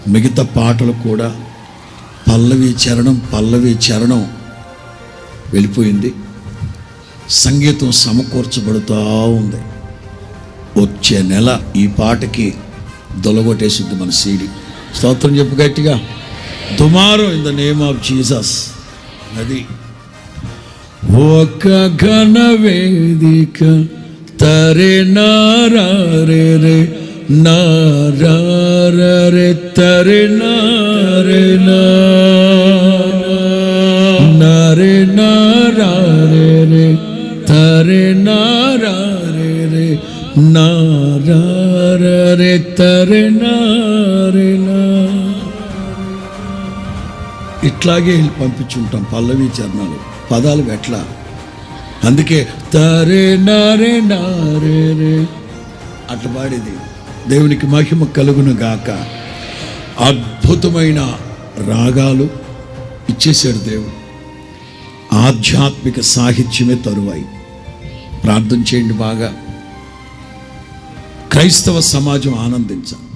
మిగతా పాటలు కూడా పల్లవి చరణం వెళ్ళిపోయింది. సంగీతం సమకూర్చబడుతూ ఉంది. వచ్చే నెల ఈ పాటకి దొలగొట్టేసింది మన సీడి. స్తోత్రం చెప్పు గట్టిగా. Tomorrow in the name of Jesus. అది ఒక ఘన వేదిక తరే నారే రే నారే తరే నారే నారే నారే రే తరే నారే రే నారే తరే నారే నా. ఇట్లాగే పంపించుంటాం పల్లవి చరణాలు, పదాలు ఎట్లా. అందుకే తరే నారే నారే రే అట్లా పాడేది. దేవునికి మహిమ కలుగును గాక. అద్భుతమైన రాగాలు ఇచ్చేశాడు దేవుడు. ఆధ్యాత్మిక సాహిత్యమే తరువాయి. ప్రార్థన చేయండి బాగా. క్రైస్తవ సమాజం ఆనందించాలి.